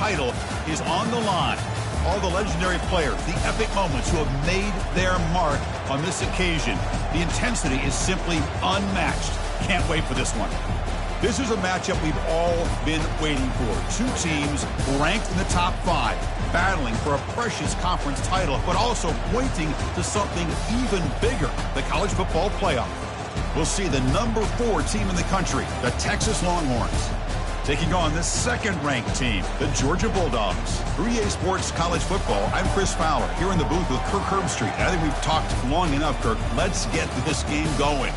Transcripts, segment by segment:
title is on the line. All the legendary players, the epic moments who have made their mark on this occasion. The intensity is simply unmatched. Can't wait for this one. This is a matchup we've all been waiting for. Two teams ranked in the top 5, battling for a precious conference title, but also pointing to something even bigger, the college football playoff. We'll see the number 4 team in the country, the Texas Longhorns, taking on the second-ranked team, the Georgia Bulldogs. For EA Sports College Football, I'm Chris Fowler, here in the booth with Kirk Herbstreit. I think we've talked long enough, Kirk. Let's get this game going.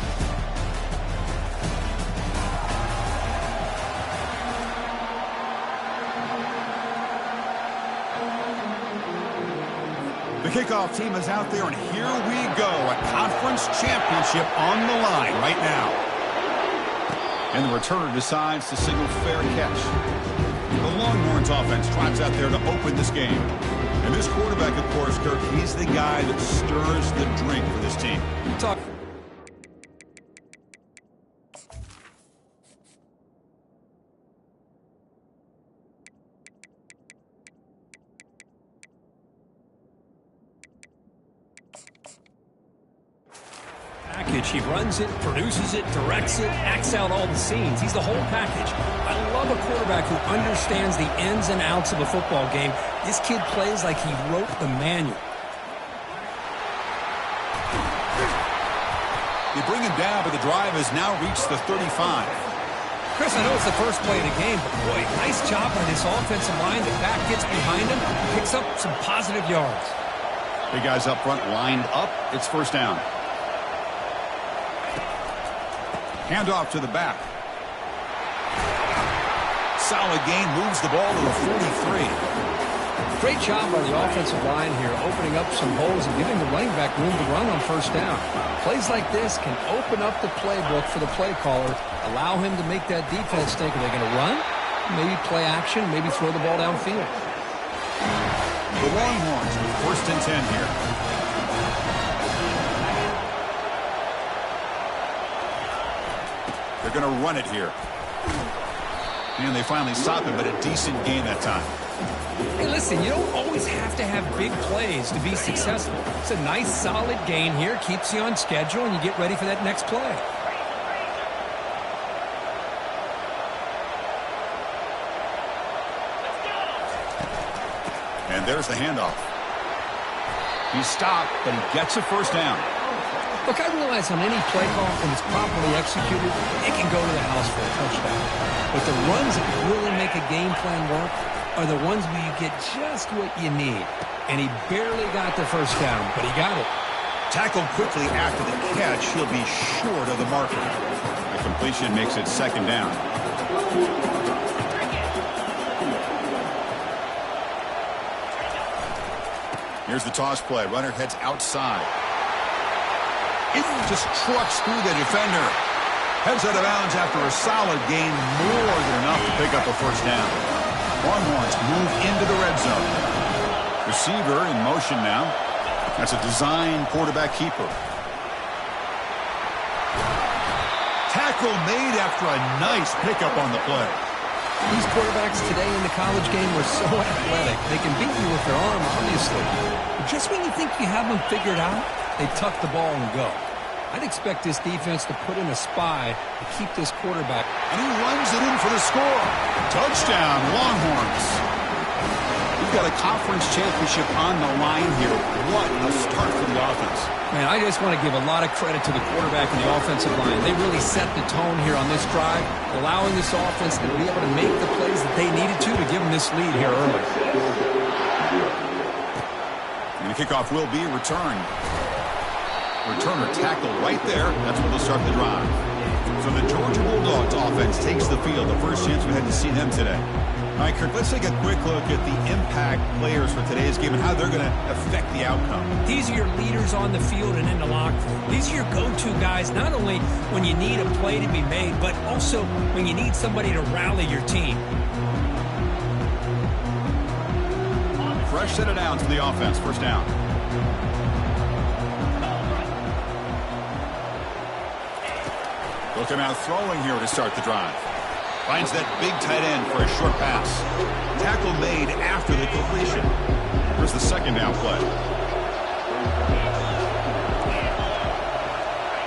The kickoff team is out there, and here we go. A conference championship on the line right now. And the returner decides to signal fair catch. The Longhorns offense trots out there to open this game. And this quarterback, of course, Kirk, he's the guy that stirs the drink for this team. Talk. He runs it, produces it, directs it, acts out all the scenes. He's the whole package. I love a quarterback who understands the ins and outs of a football game. This kid plays like he wrote the manual. They bring him down, but the drive has now reached the 35. Chris, I know it's the first play of the game, but boy, nice job by this offensive line. The back gets behind him, picks up some positive yards. Big guys up front lined up. It's first down. Handoff to the back. Solid gain, moves the ball to the 43. Great job by the offensive line here, opening up some holes and giving the running back room to run on first down. Plays like this can open up the playbook for the play caller, allow him to make that defense think, are they going to run? Maybe play action, maybe throw the ball downfield. The Longhorns with first and 10 here. They're going to run it here. And they finally stop him, but a decent gain that time. Hey, listen, you don't always have to have big plays to be successful. It's a nice, solid gain here. Keeps you on schedule, and you get ready for that next play. And there's the handoff. He's stopped, but he gets a first down. Look, I realize on any play call, when it's properly executed, it can go to the house for a touchdown. But the runs that really make a game plan work are the ones where you get just what you need. And he barely got the first down, but he got it. Tackled quickly after the catch, he'll be short of the marker. The completion makes it second down. Here's the toss play. Runner heads outside. It just trucks through the defender. Heads out of bounds after a solid gain, more than enough to pick up a first down. Longhorns move into the red zone. Receiver in motion now. That's a design quarterback keeper. Tackle made after a nice pickup on the play. These quarterbacks today in the college game are so athletic. They can beat you with their arm, obviously. But just when you think you have them figured out, they tuck the ball and go. I'd expect this defense to put in a spy to keep this quarterback. And he runs it in for the score. Touchdown, Longhorns. We've got a conference championship on the line here. What a start for the offense. Man, I just want to give a lot of credit to the quarterback and the offensive line. They really set the tone here on this drive, allowing this offense to be able to make the plays that they needed to give them this lead here early. And the kickoff will be returned. Returner tackle right there. That's where they'll start the drive. So the Georgia Bulldogs offense takes the field. The first chance we had to see them today. All right, Kirk, let's take a quick look at the impact players for today's game and how they're going to affect the outcome. These are your leaders on the field and in the locker room. These are your go-to guys, not only when you need a play to be made, but also when you need somebody to rally your team. Fresh set of downs for the offense. First down. Look him out throwing here to start the drive. Finds that big tight end for a short pass. Tackle made after the completion. Here's the second down play.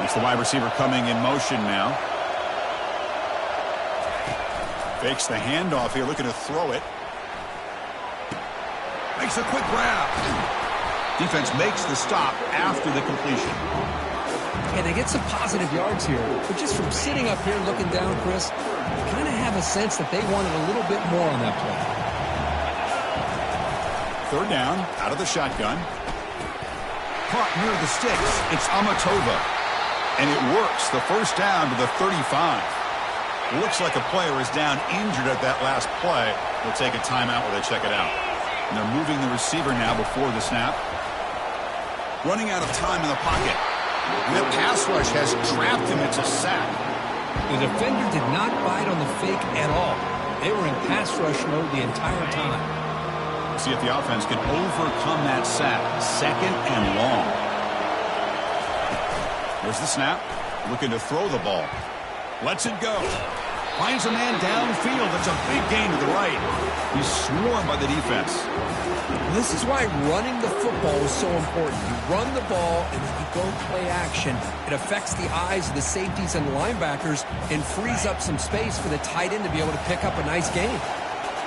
It's the wide receiver coming in motion now. Fakes the handoff here, looking to throw it. Makes a quick grab. Defense makes the stop after the completion. And they get some positive yards here. But just from sitting up here looking down, Chris, you kind of have a sense that they wanted a little bit more on that play. Third down, out of the shotgun. Caught near the sticks. It's Amatova. And it works. The first down to the 35. Looks like a player is down injured at that last play. They'll take a timeout while they check it out. And they're moving the receiver now before the snap. Running out of time in the pocket. And that pass rush has trapped him. It's a sack. The defender did not bite on the fake at all. They were in pass rush mode the entire time. See if the offense can overcome that sack. Second and long. There's the snap. Looking to throw the ball. Lets it go. Finds a man downfield. That's a big gain to the right. He's swarmed by the defense. This is why running the football is so important. You run the ball and then you go play action. It affects the eyes of the safeties and the linebackers and frees up some space for the tight end to be able to pick up a nice gain.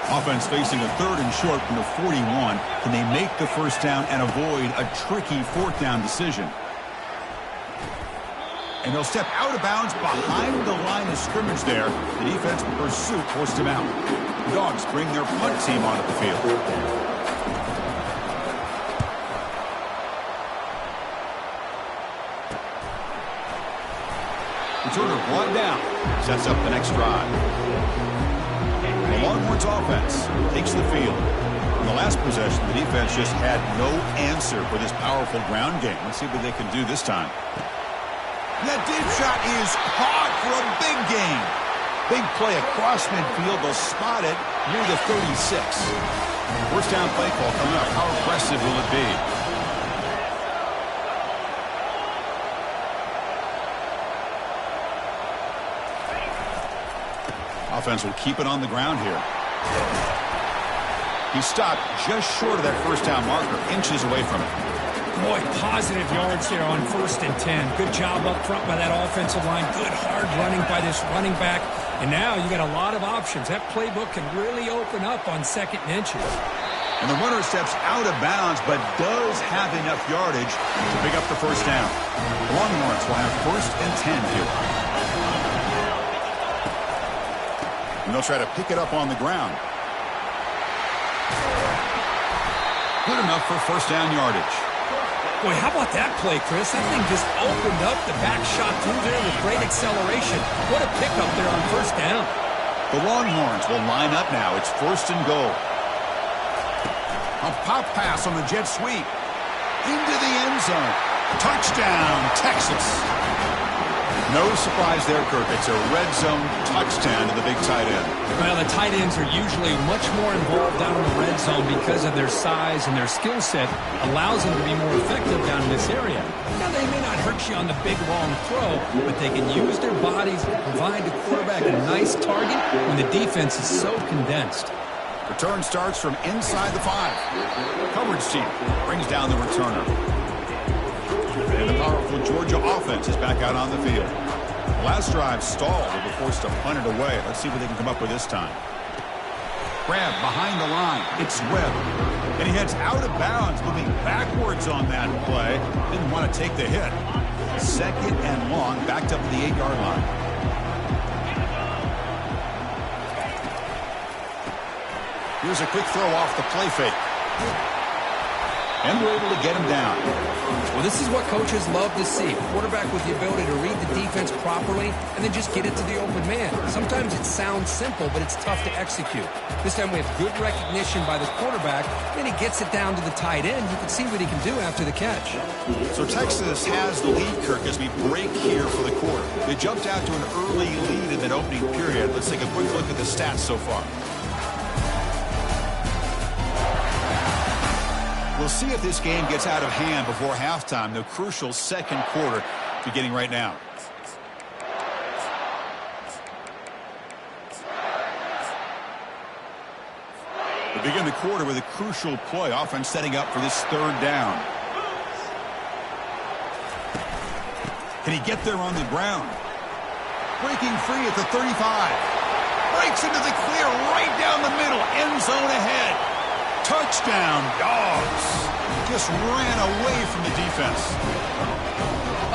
Offense facing a third and short from the 41. Can they make the first down and avoid a tricky fourth down decision? And they'll step out of bounds behind the line of scrimmage there. The defense in pursuit forced him out. The Dogs bring their punt team onto the field. Returner brought down. Sets up the next drive. The Longhorns offense takes the field. In the last possession, the defense just had no answer for this powerful ground game. Let's see what they can do this time. That deep shot is caught for a big gain. Big play across midfield. They'll spot it near the 36. First down play call coming up. How aggressive will it be? Offense will keep it on the ground here. He stopped just short of that first down marker, inches away from it. Boy, positive yards there on 1st and 10. Good job up front by that offensive line. Good hard running by this running back. And now you got a lot of options. That playbook can really open up on 2nd and inches. And the runner steps out of bounds, but does have enough yardage to pick up the first down. The Longhorns will have 1st and 10 here. And they'll try to pick it up on the ground. Good enough for first down yardage. Boy, how about that play, Chris? That thing just opened up. The back shot through there with great acceleration. What a pickup there on first down. The Longhorns will line up now. It's 1st and goal. A pop pass on the jet sweep. Into the end zone. Touchdown, Texas. No surprise there, Kirk. It's a red zone touchdown to the big tight end. Well, the tight ends are usually much more involved down in the red zone because of their size and their skill set allows them to be more effective down in this area. Now, they may not hurt you on the big, long throw, but they can use their bodies to provide the quarterback a nice target when the defense is so condensed. Return starts from inside the 5. Coverage team brings down the returner. And the powerful Georgia offense is back out on the field. The last drive stalled. They were forced to punt it away. Let's see what they can come up with this time. Grab behind the line. It's Webb. And he heads out of bounds, moving backwards on that play. Didn't want to take the hit. 2nd and long, backed up to the 8-yard line. Here's a quick throw off the play fake. And we're able to get him down. Well, this is what coaches love to see. A quarterback with the ability to read the defense properly and then just get it to the open man. Sometimes it sounds simple, but it's tough to execute. This time we have good recognition by the quarterback, and he gets it down to the tight end. You can see what he can do after the catch. So Texas has the lead, Kirk, as we break here for the quarter. They jumped out to an early lead in that opening period. Let's take a quick look at the stats so far. We'll see if this game gets out of hand before halftime, the crucial 2nd quarter beginning right now. begin the quarter with a crucial play. Offense setting up for this third down. Can he get there on the ground? Breaking free at the 35. Breaks into the clear right down the middle. End zone ahead. Touchdown, Dogs. Just ran away from the defense.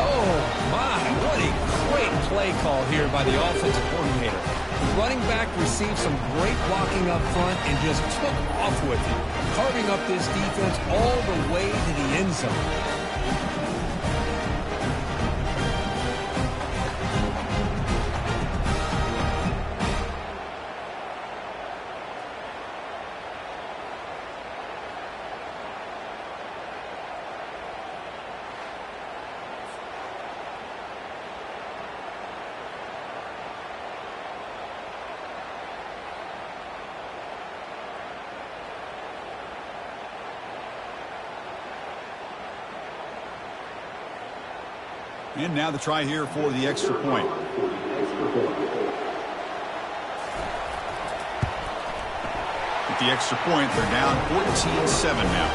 Oh, my. What a great play call here by the offensive coordinator. The running back received some great blocking up front and just took off with it, carving up this defense all the way to the end zone. And now the try here for the extra point. With the extra point, they're down 14-7 now.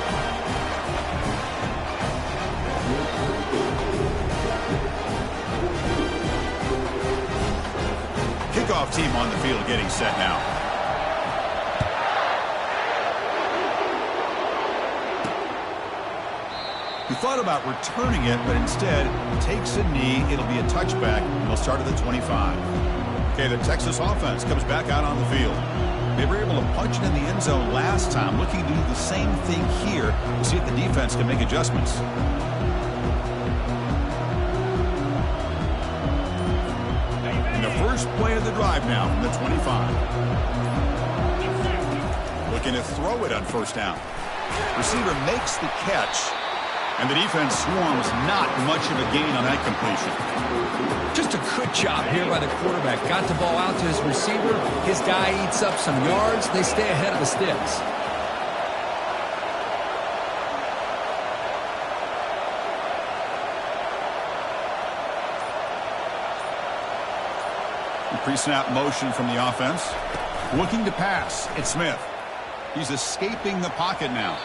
Kickoff team on the field getting set now. He thought about returning it, but instead takes a knee. It'll be a touchback, and they'll start at the 25. Okay, the Texas offense comes back out on the field. They were able to punch it in the end zone last time, looking to do the same thing here to see if the defense can make adjustments. And the first play of the drive now from the 25. Looking to throw it on first down. Receiver makes the catch. And the defense swarms not much of a gain on that completion. Just a good job here by the quarterback. Got the ball out to his receiver. His guy eats up some yards. They stay ahead of the sticks. Pre-snap motion from the offense. Looking to pass. It's Smith. He's escaping the pocket now.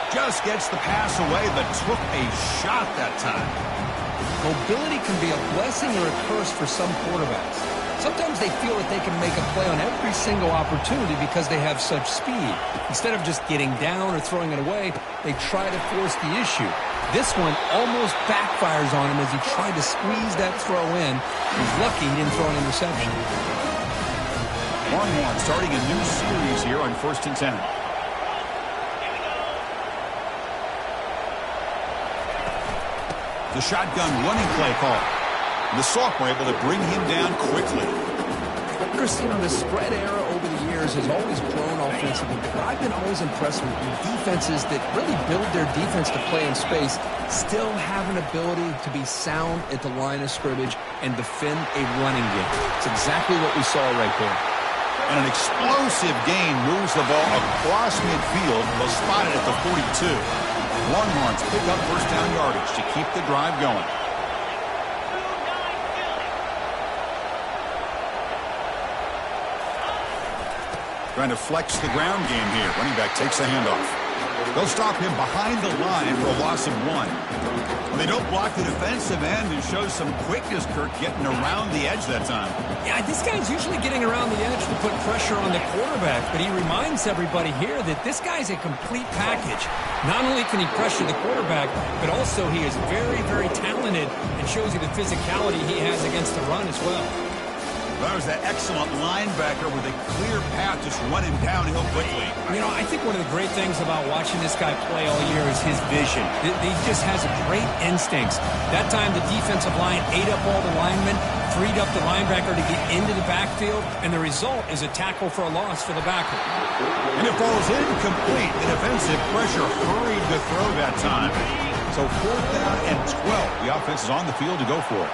Just gets the pass away, but took a shot that time. Mobility can be a blessing or a curse for some quarterbacks. Sometimes they feel that they can make a play on every single opportunity because they have such speed. Instead of just getting down or throwing it away, they try to force the issue. This one almost backfires on him as he tried to squeeze that throw in. He's lucky he didn't throw an interception. Longhorn starting a new series here on 1st and 10. The shotgun running play call. The Sauk were able to bring him down quickly. Chris, the spread era over the years has always grown offensively, but I've been always impressed with defenses that really build their defense to play in space, still have an ability to be sound at the line of scrimmage and defend a running game. It's exactly what we saw right there. And an explosive gain moves the ball across midfield, was spotted at the 42. Longhorns pick up first down yardage to keep the drive going. Trying to flex the ground game here. Running back takes the handoff. They'll stop him behind the line for a loss of 1. When they don't block the defensive end and shows some quickness, Kirk, getting around the edge that time. Yeah, this guy's usually getting around the edge to put pressure on the quarterback, but he reminds everybody here that this guy's a complete package. Not only can he pressure the quarterback, but also he is very, very talented and shows you the physicality he has against the run as well. That was that excellent linebacker with a clear path, just running downhill quickly. I think one of the great things about watching this guy play all year is his vision. He just has great instincts. That time the defensive line ate up all the linemen, freed up the linebacker to get into the backfield, and the result is a tackle for a loss for the backer. And it falls incomplete. The defensive pressure hurried the throw that time. So 4th down and 12. The offense is on the field to go for it.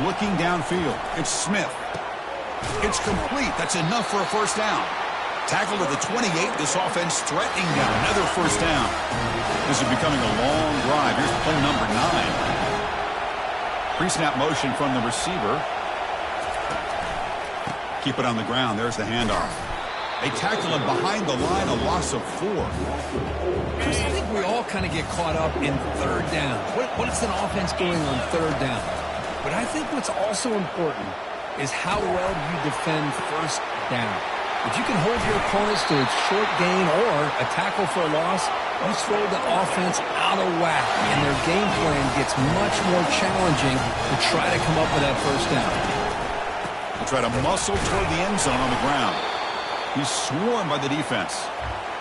Looking downfield, it's Smith. It's complete. That's enough for a first down. Tackled at the 28. This offense threatening down. Another first down. This is becoming a long drive. Here's play number 9. Pre-snap motion from the receiver. Keep it on the ground. There's the handoff. They tackle him behind the line, a loss of 4. Chris, I think we all kind of get caught up in third down. What is an offense doing on third down? But I think what's also important is how well you defend first down. If you can hold your opponents to a short gain or a tackle for a loss, you throw the offense out of whack, and their game plan gets much more challenging to try to come up with that first down. They try to muscle toward the end zone on the ground. He's swarmed by the defense.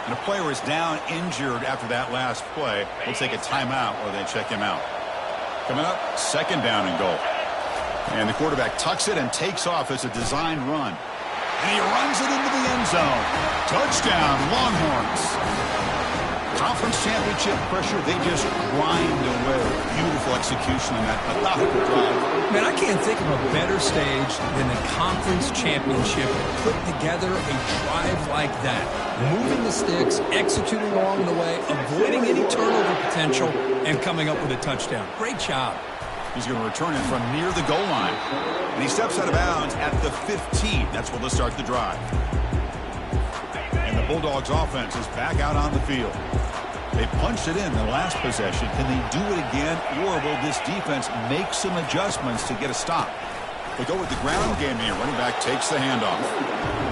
And a player is down injured after that last play. They'll take a timeout or they check him out. Coming up, second down and goal. And the quarterback tucks it and takes off as a design run. And he runs it into the end zone. Touchdown, Longhorns. Conference championship pressure, they just grind away. Beautiful execution on that methodical drive. Man, I can't think of a better stage than the conference championship to put together a drive like that. Moving the sticks, executing along the way, avoiding any turnover potential, and coming up with a touchdown. Great job. He's going to return it from near the goal line. And he steps out of bounds at the 15. That's where they'll start the drive. And the Bulldogs offense is back out on the field. They punched it in the last possession. Can they do it again, or will this defense make some adjustments to get a stop? They go with the ground game here. Running back takes the handoff.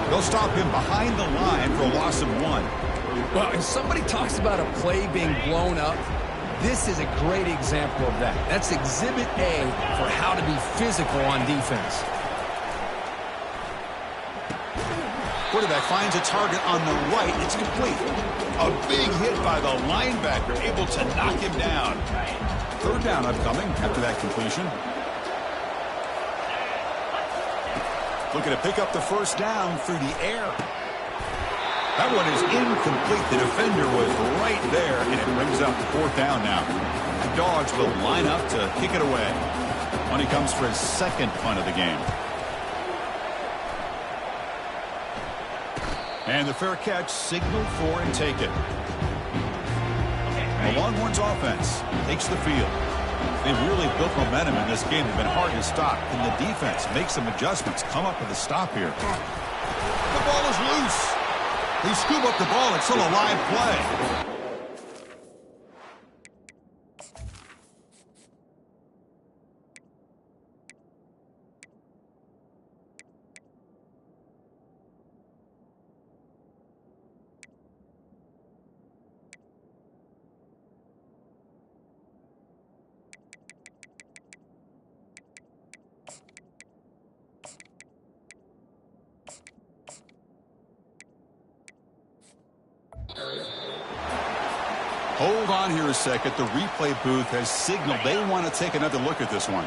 They'll stop him behind the line for a loss of 1. Well, if somebody talks about a play being blown up, this is a great example of that. That's Exhibit A for how to be physical on defense. Quarterback finds a target on the right. It's complete. A big hit by the linebacker, able to knock him down. Third down upcoming after that completion. Looking to pick up the first down through the air. That one is incomplete. The defender was right there, and it brings up fourth down now. The Dogs will line up to kick it away when he comes for his second punt of the game. And the fair catch signaled for and taken. The Longhorns offense takes the field. They've really built momentum in this game. They've been hard to stop. And the defense makes some adjustments, come up with a stop here. The ball is loose. They scoop up the ball. It's still a live play. Hold on here a second. The replay booth has signaled they want to take another look at this one.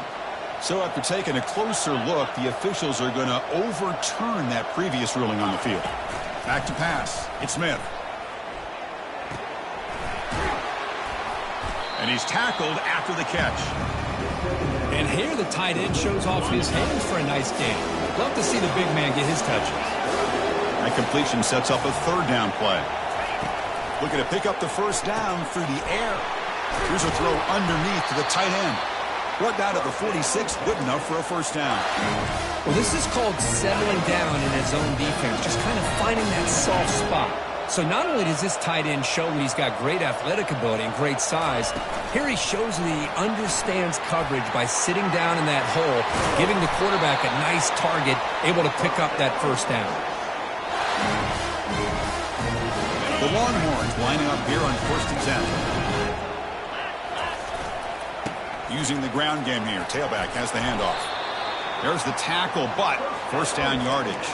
So after taking a closer look, the officials are going to overturn that previous ruling on the field. Back to pass. It's Smith. And he's tackled after the catch. And here the tight end shows off his hands for a nice game. Love to see the big man get his touches. That completion sets up a third down play. Looking to pick up the first down through the air. Here's a throw underneath to the tight end. Brought down at the 46, good enough for a first down. Well, this is called settling down in his own defense, just kind of finding that soft spot. So not only does this tight end show he's got great athletic ability and great size, here he shows that he understands coverage by sitting down in that hole, giving the quarterback a nice target, able to pick up that first down. The Longhorns lining up here on 1st and 10. Using the ground game here. Tailback has the handoff. There's the tackle, but first down yardage.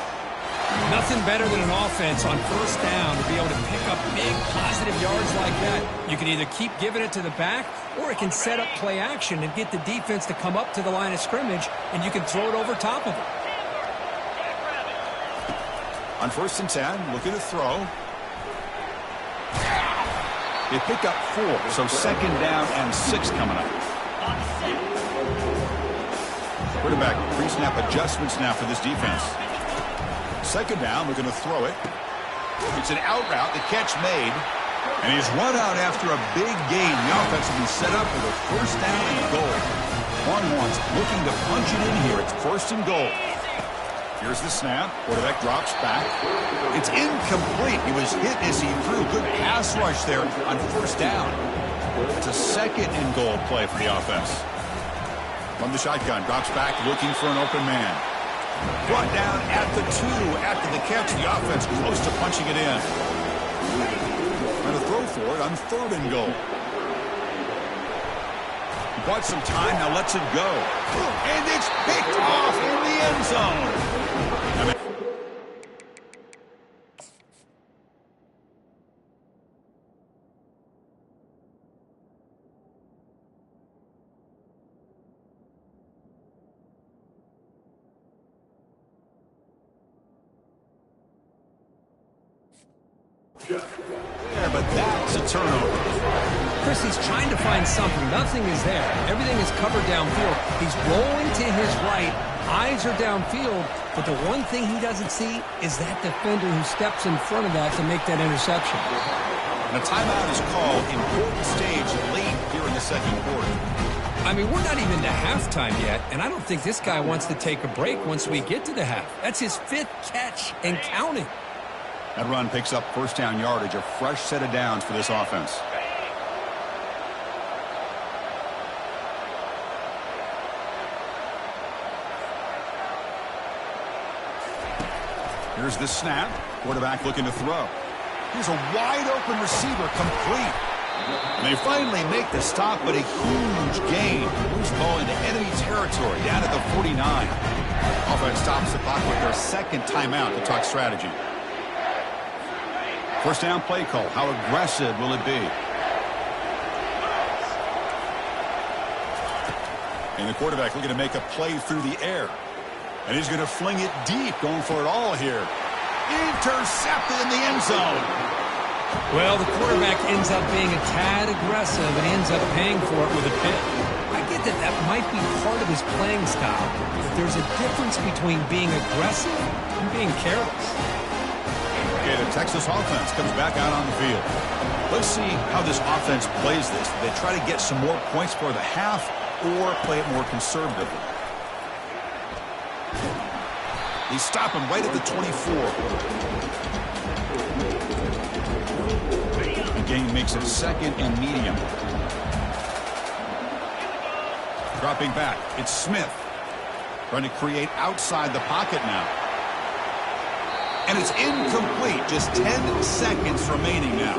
Nothing better than an offense on first down to be able to pick up big positive yards like that. You can either keep giving it to the back, or it can set up play action and get the defense to come up to the line of scrimmage, and you can throw it over top of it. On 1st and 10, looking to throw. They pick up 4, so second down and 6 coming up. Quarterback pre-snap adjustments now for this defense. Second down, looking to throw it. It's an out route, the catch made. And he's run out after a big gain. The offense will be set up with a first down and goal. Longhorns looking to punch it in here. It's 1st and goal. Here's the snap. Quarterback drops back. It's incomplete. He was hit as he threw. Good pass rush there on first down. It's a 2nd and goal play for the offense. From the shotgun, drops back looking for an open man. Brought down at the 2 after the catch. The offense close to punching it in. Trying to throw for it on 3rd and goal. He bought some time, now lets it go. And it's picked off in the end zone. But that's a turnover. Chris, he's trying to find something. Nothing is there. Everything is covered downfield. He's rolling to his right. Eyes are downfield. But the one thing he doesn't see is that defender who steps in front of that to make that interception. And a timeout is called. Important stage late here in the 2nd quarter. I mean, we're not even to halftime yet, and I don't think this guy wants to take a break once we get to the half. That's his 5th catch and counting. That run picks up first down yardage, a fresh set of downs for this offense. Here's the snap. Quarterback looking to throw. Here's a wide open receiver, complete. And they finally make the stop, but a huge gain. Moves the ball into enemy territory, down at the 49. Offense stops the clock with their 2nd timeout to talk strategy. First down play call. How aggressive will it be? And the quarterback looking to make a play through the air. And he's going to fling it deep, going for it all here. Intercepted in the end zone. Well, the quarterback ends up being a tad aggressive and ends up paying for it with a pick. I get that that might be part of his playing style, but there's a difference between being aggressive and being careless. Okay, the Texas offense comes back out on the field. Let's see how this offense plays this. They try to get some more points for the half or play it more conservatively. They stop him right at the 24. The game makes it 2nd and medium. Dropping back, it's Smith. Trying to create outside the pocket now. And it's incomplete. Just 10 seconds remaining now.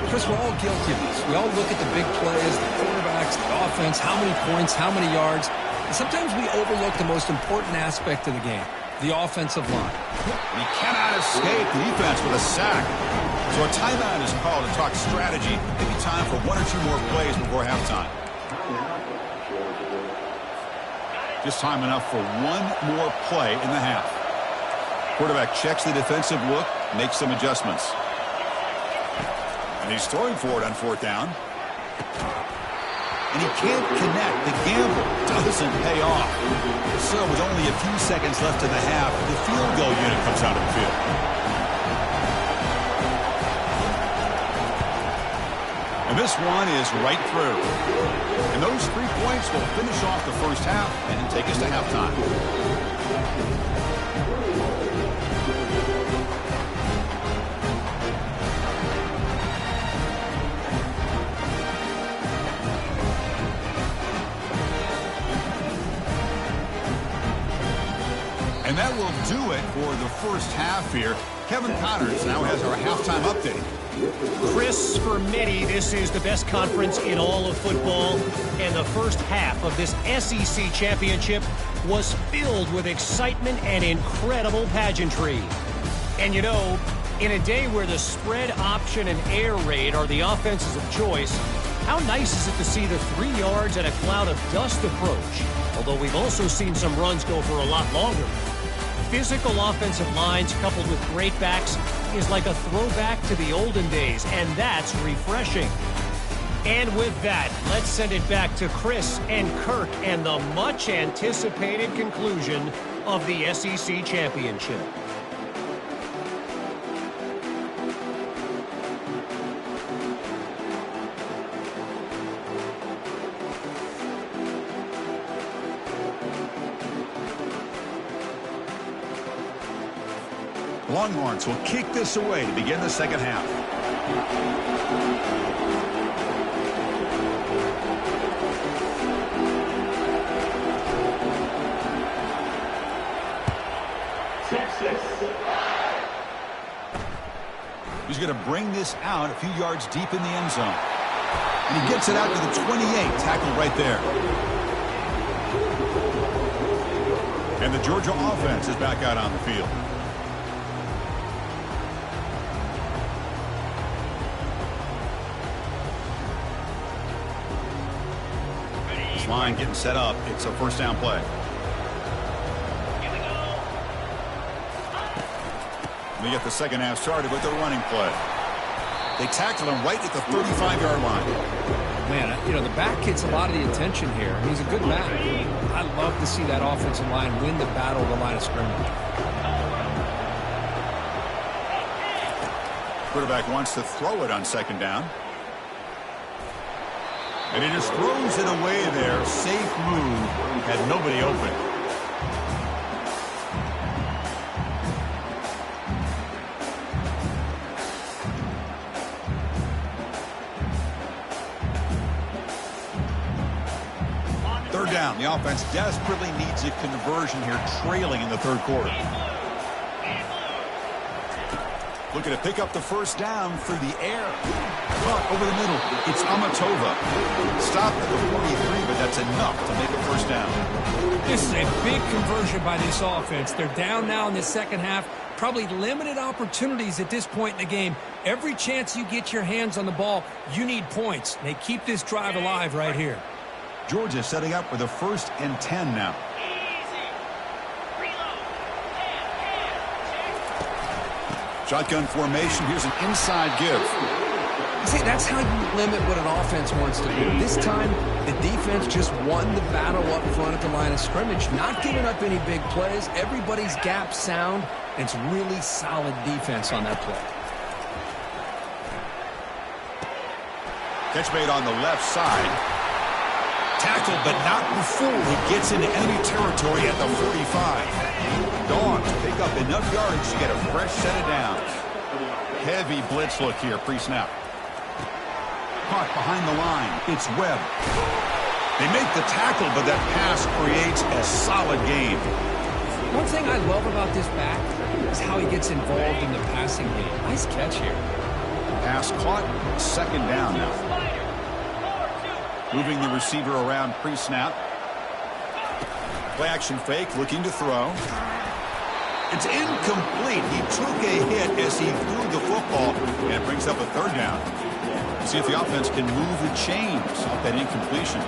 Chris, we're all guilty of this. We all look at the big plays, the quarterbacks, the offense, how many points, how many yards. And sometimes we overlook the most important aspect of the game, the offensive line. And he cannot escape the defense with a sack. So a timeout is called to talk strategy. Maybe time for 1 or 2 more plays before halftime. Just time enough for 1 more play in the half. Quarterback checks the defensive look, makes some adjustments. And he's throwing for it on 4th down. And he can't connect. The gamble doesn't pay off. So with only a few seconds left in the half, the field goal unit comes out of the field. And this one is right through. And those 3 points will finish off the first half and take us to halftime. And that will do it for the first half here. Kevin Connors now has our halftime update. Chris, for many, this is the best conference in all of football. And the first half of this SEC championship was filled with excitement and incredible pageantry. And you know, in a day where the spread option and air raid are the offenses of choice, how nice is it to see the 3 yards and a cloud of dust approach? Although we've also seen some runs go for a lot longer. Physical offensive lines coupled with great backs is like a throwback to the olden days, and that's refreshing. And with that, let's send it back to Chris and Kirk and the much-anticipated conclusion of the SEC Championship. Longhorns will kick this away to begin the second half. He's going to bring this out a few yards deep in the end zone. And he gets it out to the 28, tackled right there. And the Georgia offense is back out on the field. This line getting set up. It's a first down play. We get the second half started with the running play. They tackle him right at the 35-yard line. Man, you know, the back gets a lot of the attention here. He's a good back. I love to see that offensive line win the battle of the line of scrimmage. Quarterback wants to throw it on second down. And he just throws it away there. Safe move. Had nobody open. Third down. The offense desperately needs a conversion here, trailing in the third quarter. Looking to pick up the first down through the air. Caught over the middle. It's Amatova. Stopped at the 43, but that's enough to make a first down. This is a big conversion by this offense. They're down now in the second half. Probably limited opportunities at this point in the game. Every chance you get your hands on the ball, you need points. They keep this drive alive right here. Georgia setting up with a 1st and 10 now. Shotgun formation. Here's an inside give. See, that's how you limit what an offense wants to do. This time, the defense just won the battle up front at the line of scrimmage, not giving up any big plays. Everybody's gap sound, and it's really solid defense on that play. Catch made on the left side. Tackled, but not before he gets into enemy territory at the 45. Dogs pick up enough yardage to get a fresh set of downs. Heavy blitz look here, pre-snap. Caught behind the line. It's Webb. They make the tackle, but that pass creates a solid gain. One thing I love about this back is how he gets involved in the passing game. Nice catch here. Pass caught. Second down now. Moving the receiver around pre-snap. Play action fake, looking to throw. It's incomplete. He took a hit as he threw the football, and it brings up a third down. See if the offense can move the chains off that incompletion.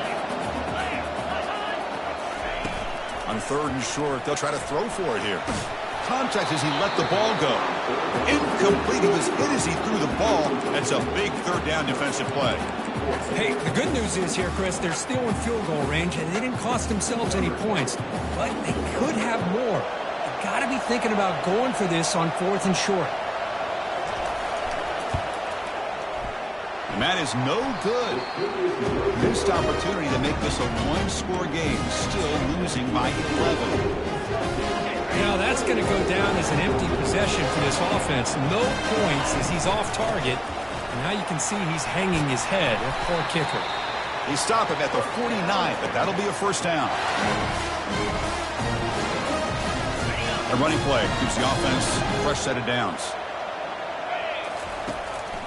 On 3rd and short, they'll try to throw for it here. Contact as he let the ball go. Incomplete. He was hit as he threw the ball. That's a big third down defensive play. Hey, the good news is here, Chris, they're still in field goal range, and they didn't cost themselves any points. But they could have more. They've got to be thinking about going for this on 4th and short. And that is no good. Missed opportunity to make this a one-score game. Still losing by 11. Now that's going to go down as an empty possession for this offense. No points as he's off target. And now you can see he's hanging his head. A poor kicker. They stop him at the 49, but that'll be a first down. A running play gives the offense a fresh set of downs.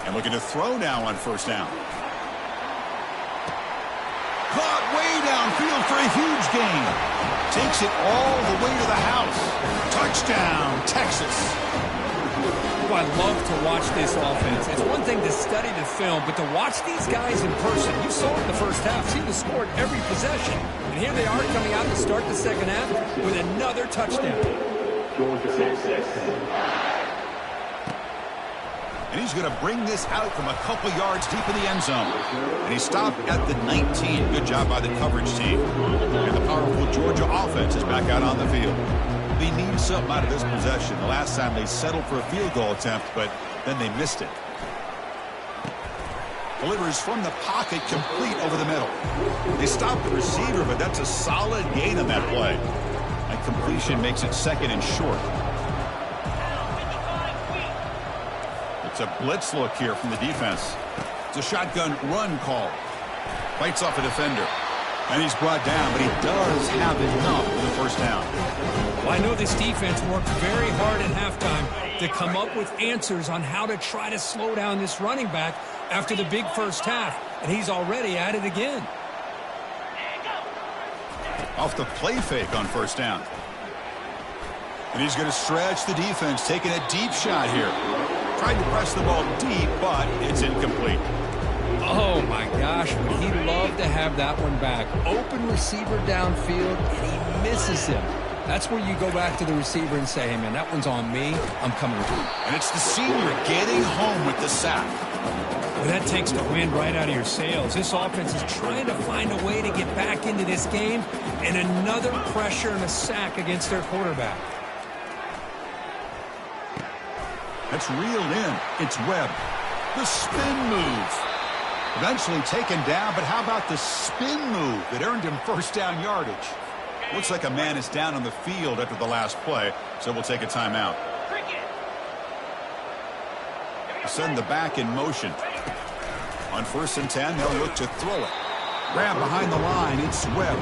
And looking to throw now on first down. Caught way downfield for a huge gain. Takes it all the way to the house. Touchdown, Texas. I love to watch this offense. It's one thing to study the film, but to watch these guys in person, you saw it in the first half. See, they scored every possession. And here they are coming out to start the second half with another touchdown. And he's going to bring this out from a couple yards deep in the end zone. And he stopped at the 19. Good job by the coverage team. And the powerful Georgia offense is back out on the field. They need something out of this possession. The last time they settled for a field goal attempt, but then they missed it. Delivers from the pocket, complete over the middle. They stop the receiver, but that's a solid gain on that play. And completion makes it 2nd and short. It's a blitz look here from the defense. It's a shotgun run call. Fights off a defender. And he's brought down, but he does have enough for the first down. Well, I know this defense worked very hard at halftime to come up with answers on how to try to slow down this running back after the big first half, and he's already at it again. Off the play fake on first down. And he's going to stretch the defense, taking a deep shot here. Tried to press the ball deep, but it's incomplete. Oh, my gosh, would he love to have that one back. Open receiver downfield, and he misses him. That's where you go back to the receiver and say, hey, man, that one's on me. I'm coming through. And it's the senior getting home with the sack. Well, that takes the wind right out of your sails. This offense is trying to find a way to get back into this game, and another pressure and a sack against their quarterback. That's reeled in. It's Webb. The spin move. Eventually taken down, but how about the spin move that earned him first down yardage? Looks like a man is down on the field after the last play, so we'll take a timeout. Send the back in motion. On 1st and 10, they'll look to throw it. Grab behind the line, it's Webb.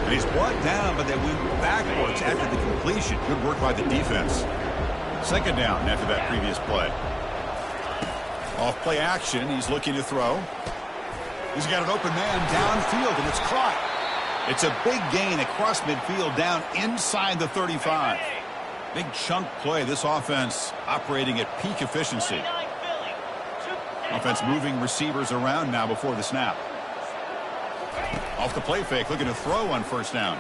And he's brought down, but they went backwards after the completion. Good work by the defense. 2nd down after that previous play. Off play action, he's looking to throw. He's got an open man downfield, and it's caught. It's a big gain across midfield down inside the 35. Big chunk play. This offense operating at peak efficiency. Offense moving receivers around now before the snap. Off the play fake, looking to throw on first down.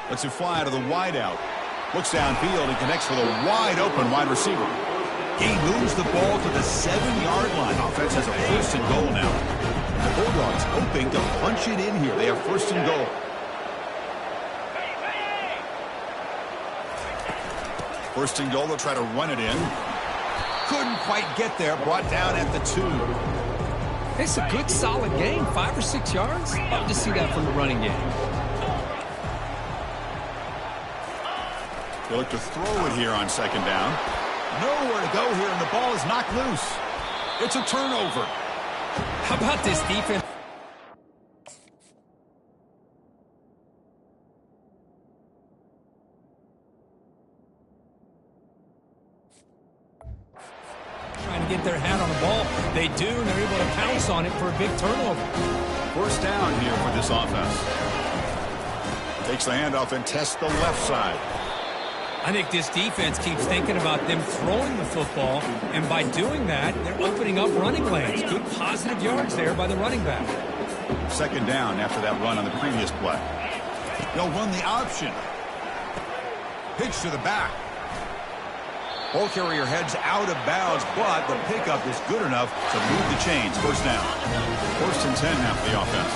Lets it fly to the wideout. Looks downfield and connects with a wide open wide receiver. He moves the ball to the 7-yard line. Offense has a 1st and goal now. The Bulldogs hoping to punch it in here. They have 1st and goal. 1st and goal, they'll try to run it in. Couldn't quite get there. Brought down at the 2. It's a good, solid game. 5 or 6 yards. Love to see that from the running game. They look to throw it here on 2nd down. Nowhere to go here, and the ball is knocked loose. It's a turnover. How about this defense? Trying to get their hat on the ball. They do, and they're able to pounce on it for a big turnover. 1st down here for this offense. Takes the handoff and tests the left side. I think this defense keeps thinking about them throwing the football, and by doing that, they're opening up running lanes. Good positive yards there by the running back. 2nd down after that run on the previous play. They'll run the option. Pitch to the back. Ball carrier heads out of bounds, but the pickup is good enough to move the chains. 1st down. 1st and 10 now for the offense.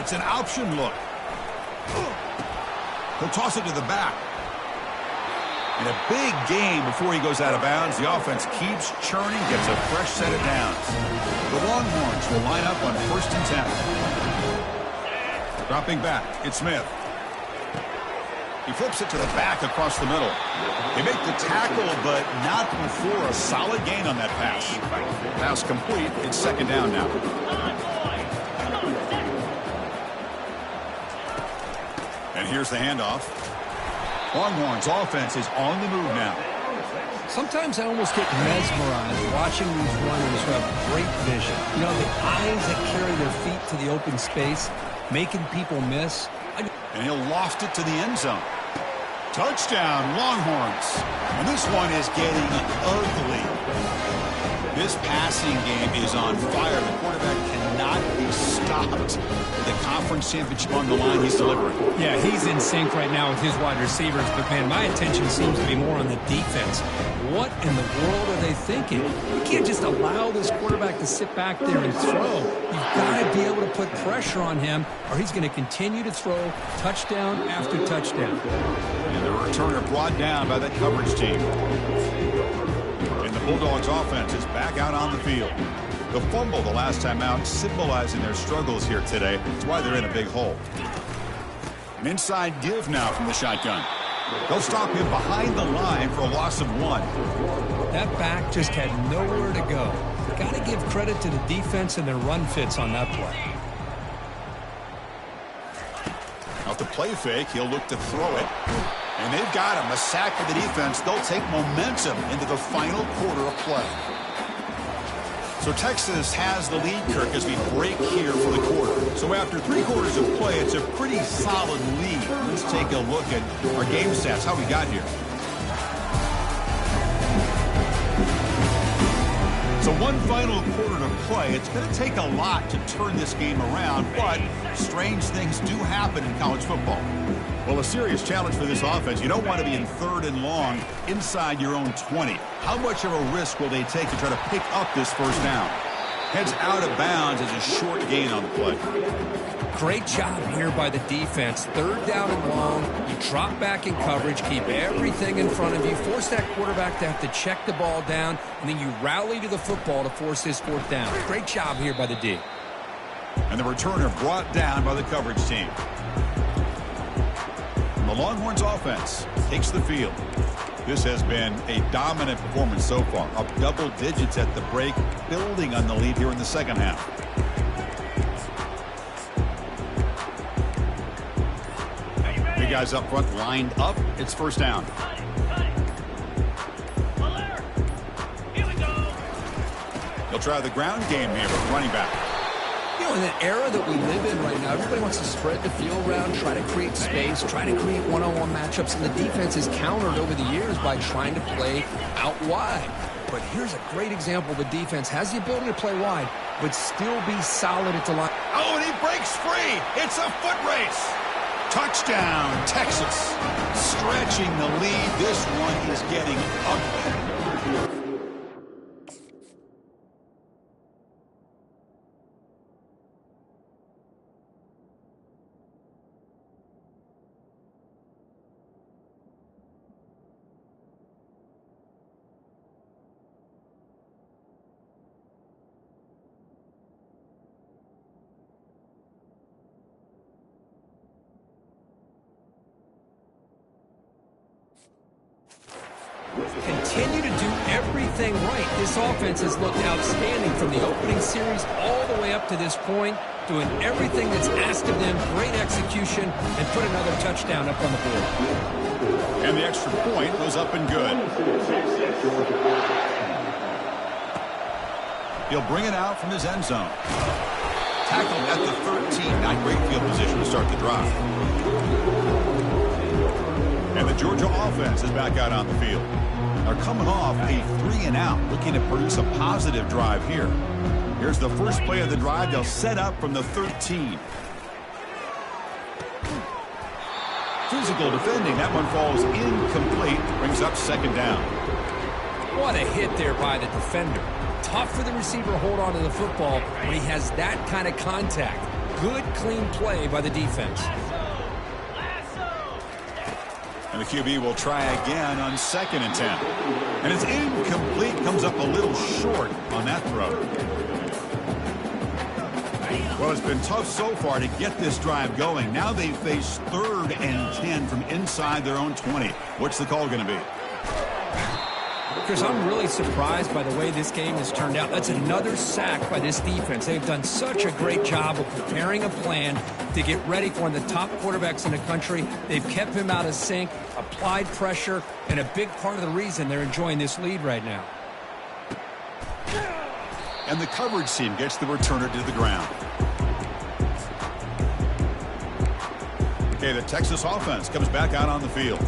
It's an option look. He'll toss it to the back. And a big gain before he goes out of bounds. The offense keeps churning, gets a fresh set of downs. The Longhorns will line up on 1st and 10. Dropping back, it's Smith. He flips it to the back across the middle. They make the tackle, but not before a solid gain on that pass. Pass complete. It's 2nd down now. And here's the handoff. Longhorns offense is on the move now. Sometimes I almost get mesmerized watching these runners who have great vision. You know, the eyes that carry their feet to the open space, making people miss. And he'll loft it to the end zone. Touchdown, Longhorns. And this one is getting ugly. This passing game is on fire. The quarterback cannot be stopped. The conference championship on the line, he's delivering. Yeah, he's in sync right now with his wide receivers, but, man, my attention seems to be more on the defense. What in the world are they thinking? You can't just allow this quarterback to sit back there and throw. You've got to be able to put pressure on him, or he's going to continue to throw touchdown after touchdown. And the returner brought down by that coverage team. And the Bulldogs offense is back out on the field. The fumble the last time out, symbolizing their struggles here today. That's why they're in a big hole. An inside give now from the shotgun. They'll stop him behind the line for a loss of 1. That back just had nowhere to go. Got to give credit to the defense and their run fits on that play. Off the play fake, he'll look to throw it. And they've got him. A sack for the defense. They'll take momentum into the final quarter of play. So Texas has the lead, Kirk, as we break here for the quarter. So after 3 quarters of play, it's a pretty solid lead. Let's take a look at our game stats, how we got here. So one final quarter to play. It's going to take a lot to turn this game around, but strange things do happen in college football. Well, a serious challenge for this offense. You don't want to be in 3rd and long inside your own 20. How much of a risk will they take to try to pick up this first down? Heads out of bounds as a short gain on the play. Great job here by the defense. 3rd down and long. You drop back in coverage, keep everything in front of you, force that quarterback to have to check the ball down, and then you rally to the football to force this 4th down. Great job here by the D. And the returner brought down by the coverage team. The Longhorns offense takes the field. This has been a dominant performance so far. Up double digits at the break, building on the lead here in the second half. Big guys up front lined up. It's first down. He'll try the ground game here with running back. You know, in an era that we live in right now, everybody wants to spread the field around, try to create space, try to create one-on-one matchups, and the defense is countered over the years by trying to play out wide. But here's a great example. The defense has the ability to play wide, but still be solid at the line. Oh, and he breaks free. It's a foot race. Touchdown, Texas. Stretching the lead. This one is getting ugly. Continue to do everything right. This offense has looked outstanding from the opening series all the way up to this point, doing everything that's asked of them, great execution, and put another touchdown up on the board. And the extra point goes up and good. He'll bring it out from his end zone. Tackled at the 13. Not great field position to start the drive. And the Georgia offense is back out on the field. They're coming off a 3-and-out, looking to produce a positive drive here. Here's the first play of the drive. They'll set up from the 13. Physical defending. That one falls incomplete. Brings up second down. What a hit there by the defender. Tough for the receiver to hold on to the football when he has that kind of contact. Good, clean play by the defense. And the QB will try again on 2nd and 10. And it's incomplete. Comes up a little short on that throw. Well, it's been tough so far to get this drive going. Now they face 3rd and 10 from inside their own 20. What's the call going to be? Chris, I'm really surprised by the way this game has turned out. That's another sack by this defense. They've done such a great job of preparing a plan to get ready for one of the top quarterbacks in the country. They've kept him out of sync, applied pressure, and a big part of the reason they're enjoying this lead right now. And the coverage team gets the returner to the ground. Okay, the Texas offense comes back out on the field.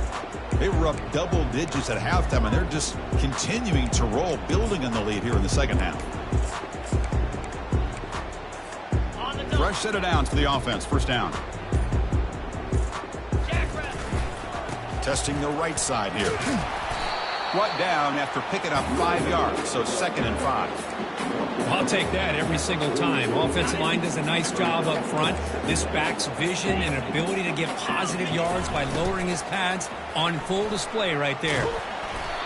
They were up double digits at halftime, and they're just continuing to roll, building on the lead here in the second half. Fresh set of downs for the offense. First down. Testing the right side here. Brought down after picking up 5 yards, so 2nd and 5. I'll take that every single time. Offensive line does a nice job up front. This back's vision and ability to get positive yards by lowering his pads on full display right there.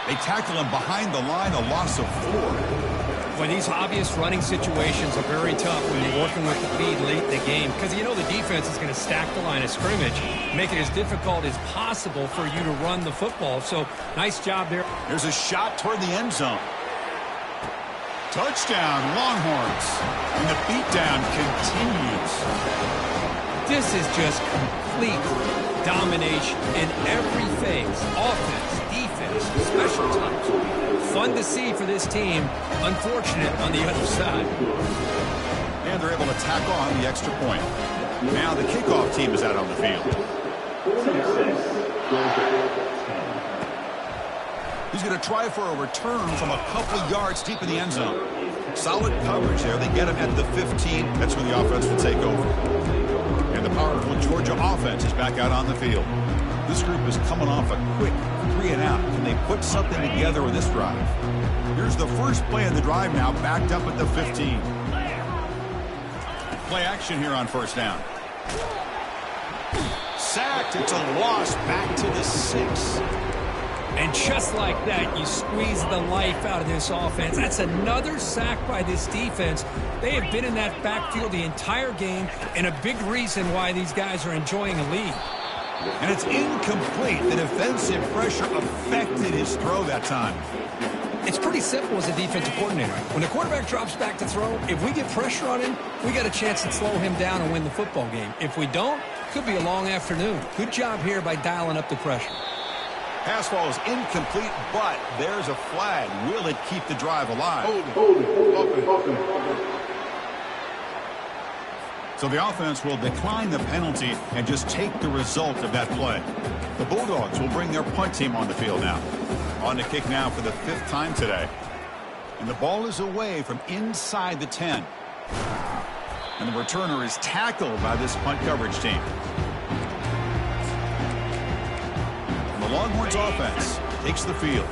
They tackle him behind the line, a loss of 4. Boy, these obvious running situations are very tough when you're working with the lead late in the game because you know the defense is going to stack the line of scrimmage, make it as difficult as possible for you to run the football. So, nice job there. There's a shot toward the end zone. Touchdown, Longhorns. And the beatdown continues. This is just complete domination in every phase. Offense, defense, special teams. Fun to see for this team. Unfortunate on the other side. And they're able to tack on the extra point. Now the kickoff team is out on the field. He's going to try for a return from a couple yards deep in the end zone. Solid coverage there. They get him at the 15. That's where the offense will take over. And the powerful Georgia offense is back out on the field. This group is coming off a quick 3-and-out. Can they put something together in this drive? Here's the first play of the drive now, backed up at the 15. Play action here on first down. Sacked. It's a loss back to the 6. And just like that, you squeeze the life out of this offense. That's another sack by this defense. They have been in that backfield the entire game, and a big reason why these guys are enjoying a lead. And it's incomplete. The defensive pressure affected his throw that time. It's pretty simple as a defensive coordinator. When the quarterback drops back to throw, if we get pressure on him, we got a chance to slow him down and win the football game. If we don't, it could be a long afternoon. Good job here by dialing up the pressure. Pass ball is incomplete, but there's a flag. Will it keep the drive alive? So the offense will decline the penalty and just take the result of that play. The Bulldogs will bring their punt team on the field now. On to kick now for the 5th time today. And the ball is away from inside the 10. And the returner is tackled by this punt coverage team. The Longhorns offense takes the field.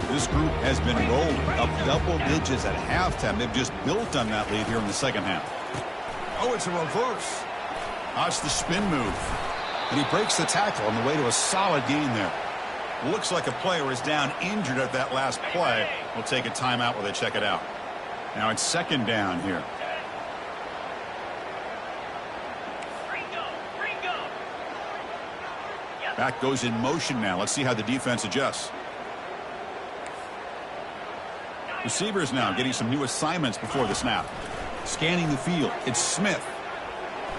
This group has been rolling up double digits at halftime. They've just built on that lead here in the second half. Oh, it's a reverse. That's the spin move. And he breaks the tackle on the way to a solid gain there. Looks like a player is down injured at that last play. We'll take a timeout while they check it out. Now it's second down here. Back goes in motion now. Let's see how the defense adjusts. Receivers now getting some new assignments before the snap. Scanning the field. It's Smith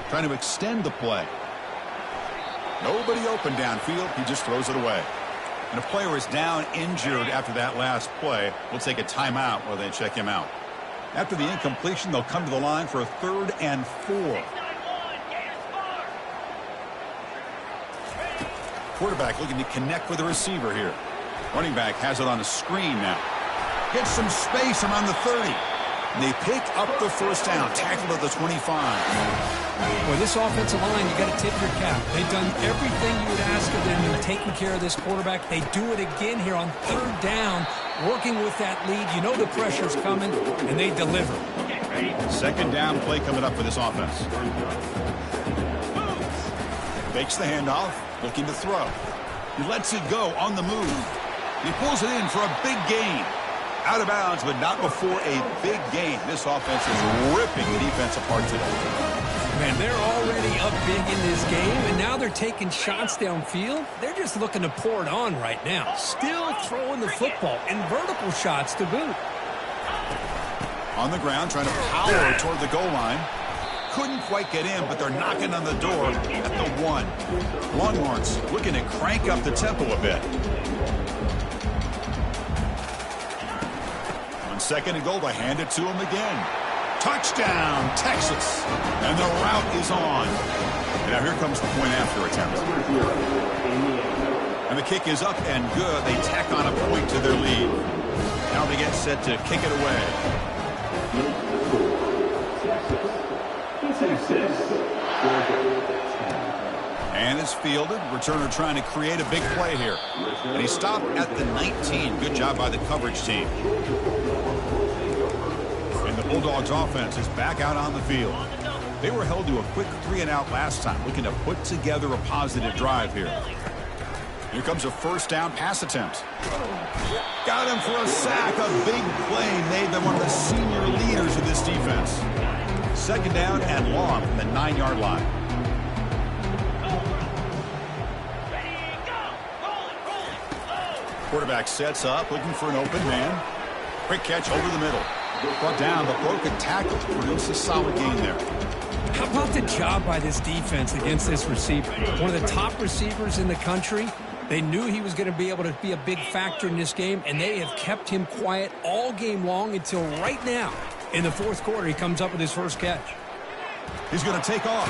trying to extend the play. Nobody open downfield. He just throws it away. And a player is down injured after that last play. We'll take a timeout while they check him out. After the incompletion, they'll come to the line for a 3rd and 4. Quarterback looking to connect with the receiver here. Running back has it on a screen now. Gets some space around the 30. And they pick up the first down. Tackled at the 25. Boy, this offensive line, you got to tip your cap. They've done everything you would ask of them in taking care of this quarterback. They do it again here on 3rd down, working with that lead. You know the pressure's coming, and they deliver. Second down play coming up for this offense. Fakes the handoff, looking to throw. He lets it go on the move. He pulls it in for a big gain. Out of bounds, but not before a big gain. This offense is ripping the defense apart today. Man, they're already up big in this game, and now they're taking shots downfield. They're just looking to pour it on right now. Still throwing the football, and vertical shots to boot. On the ground, trying to power toward the goal line. Couldn't quite get in, but they're knocking on the door at the 1. Longhorns looking to crank up the tempo a bit. On 2nd and goal, they hand it to him again. Touchdown, Texas. And the route is on. Now here comes the point after attempt. And the kick is up and good. They tack on a point to their lead. Now they get set to kick it away. And it's fielded. Returner trying to create a big play here. And he stopped at the 19. Good job by the coverage team. And the Bulldogs offense is back out on the field. They were held to a quick 3-and-out last time, looking to put together a positive drive here. Here comes a first down pass attempt. Got him for a sack. A big play made by one of the senior leaders of this defense. Second down and long from the 9-yard line. Quarterback sets up, looking for an open man. Quick catch over the middle. Brought down, but broken tackle to produce a solid gain there. How about the job by this defense against this receiver? One of the top receivers in the country. They knew he was going to be able to be a big factor in this game, and they have kept him quiet all game long until right now. In the fourth quarter, he comes up with his first catch. He's going to take off.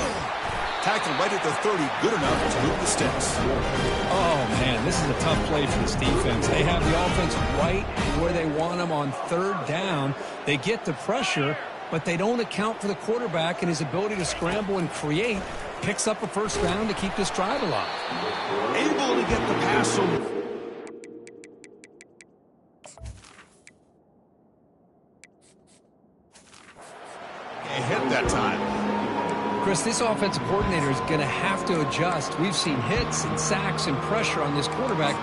Tackled right at the 30, good enough to move the sticks. Oh, man, this is a tough play for this defense. They have the offense right where they want them on third down. They get the pressure, but they don't account for the quarterback and his ability to scramble and create. Picks up a first down to keep this drive alive. Able to get the pass over. Hit that time. Chris, this offensive coordinator is going to have to adjust. We've seen hits and sacks and pressure on this quarterback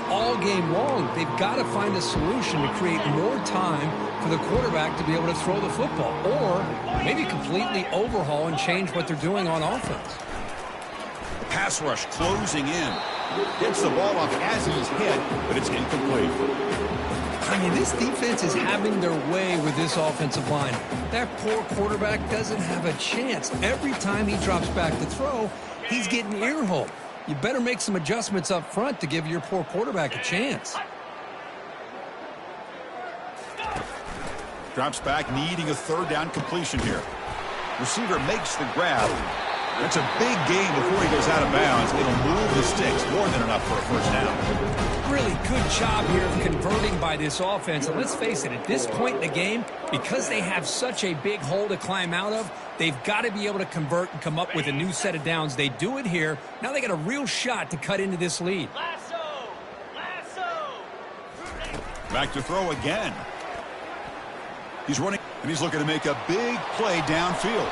all game long. They've got to find a solution to create more time for the quarterback to be able to throw the football, or maybe completely overhaul and change what they're doing on offense. The pass rush closing in. Gets the ball off as he's hit, but it's incomplete. I mean, this defense is having their way with this offensive line. That poor quarterback doesn't have a chance. Every time he drops back to throw, he's getting earholed. You better make some adjustments up front to give your poor quarterback a chance. Drops back, needing a third down completion here. Receiver makes the grab. That's a big gain before he goes out of bounds. It'll move the sticks, more than enough for a first down. Really good job here of converting by this offense. And let's face it, at this point in the game, because they have such a big hole to climb out of, they've got to be able to convert and come up with a new set of downs. They do it here. Now they got a real shot to cut into this lead. Back to throw again. He's running, and he's looking to make a big play downfield.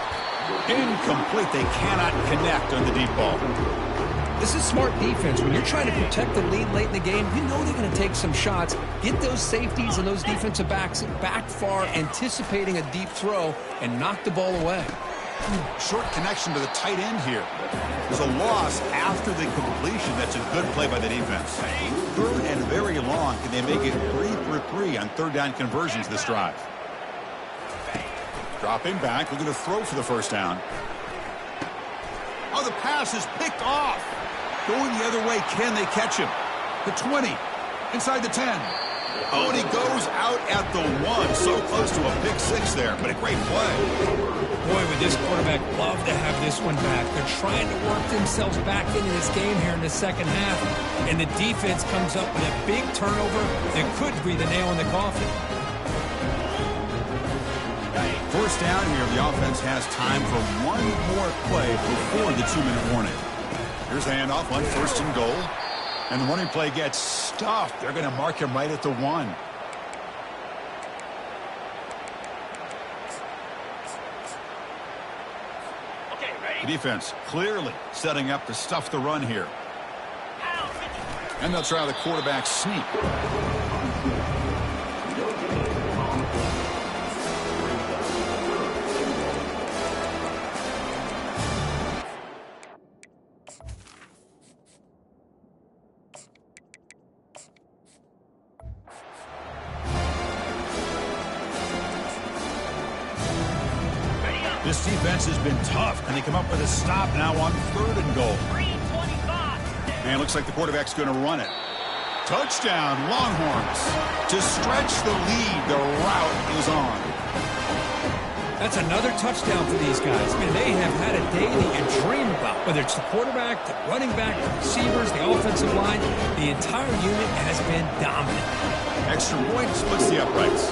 Incomplete. They cannot connect on the deep ball. This is smart defense. When you're trying to protect the lead late in the game, you know they're going to take some shots, get those safeties and those defensive backs back far, anticipating a deep throw, and knock the ball away. Short connection to the tight end here. There's a loss after the completion. That's a good play by the defense. Third and very long. Can they make it 3 for 3 on third down conversions this drive? Dropping back, looking to throw for the first down. Oh, the pass is picked off. Going the other way, can they catch him? The 20, inside the 10. Oh, and he goes out at the 1. So close to a pick 6 there, but a great play. Boy, would this quarterback love to have this one back. They're trying to work themselves back into this game here in the second half, and the defense comes up with a big turnover that could be the nail in the coffin. First down here, the offense has time for one more play before the 2-minute warning. Here's the handoff on first and goal. And the running play gets stuffed. They're going to mark him right at the 1. The defense clearly setting up to stuff the run here. And they'll try the quarterback sneak. This defense has been tough, and they come up with a stop now on third and goal. And it looks like the quarterback's going to run it. Touchdown, Longhorns. To stretch the lead, the route is on. That's another touchdown for these guys. Man, they have had a day that you dream about. Whether it's the quarterback, the running back, the receivers, the offensive line, the entire unit has been dominant. Extra point splits the uprights.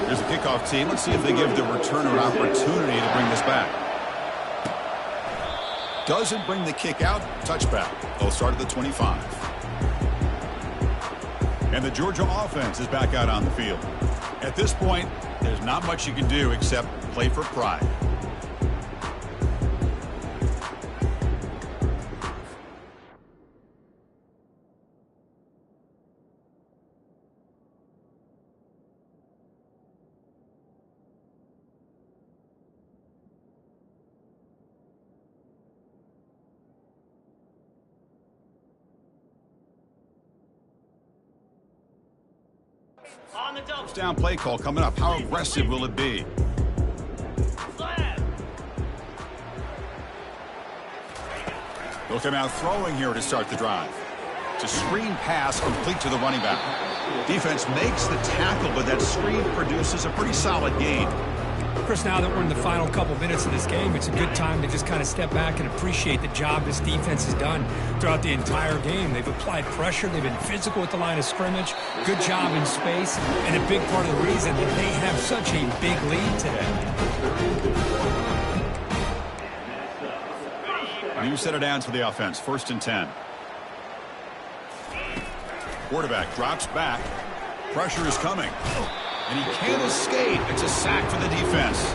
Here's the kickoff team. Let's see if they give the returner opportunity to bring this back. Doesn't bring the kick out. Touchback. They'll start at the 25. And the Georgia offense is back out on the field. At this point, there's not much you can do except play for pride. First down play call coming up. How aggressive will it be? They'll come out throwing here to start the drive. It's a screen pass complete to the running back. Defense makes the tackle, but that screen produces a pretty solid gain. Chris, now that we're in the final couple minutes of this game, it's a good time to just kind of step back and appreciate the job this defense has done throughout the entire game. They've applied pressure. They've been physical at the line of scrimmage. Good job in space. And a big part of the reason that they have such a big lead today. New set it down to the offense. 1st and 10. Quarterback drops back. Pressure is coming. And he can't escape. It's a sack for the defense.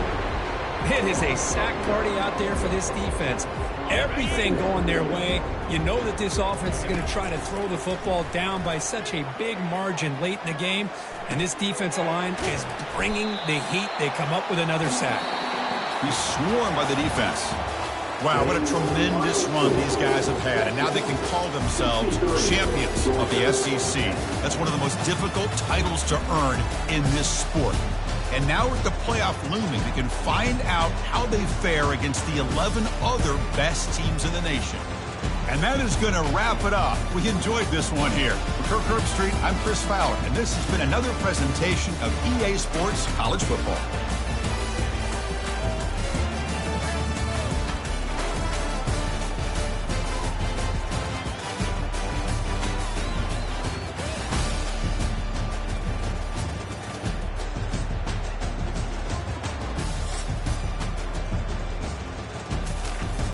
It is a sack party out there for this defense. Everything going their way. You know that this offense is going to try to throw the football down by such a big margin late in the game. And this defensive line is bringing the heat. They come up with another sack. He's swarmed by the defense. Wow, what a tremendous run these guys have had. And now they can call themselves champions of the SEC. That's one of the most difficult titles to earn in this sport. And now with the playoff looming, they can find out how they fare against the 11 other best teams in the nation. And that is going to wrap it up. We enjoyed this one here. For Kirk Herbstreit, I'm Chris Fowler, and this has been another presentation of EA Sports College Football.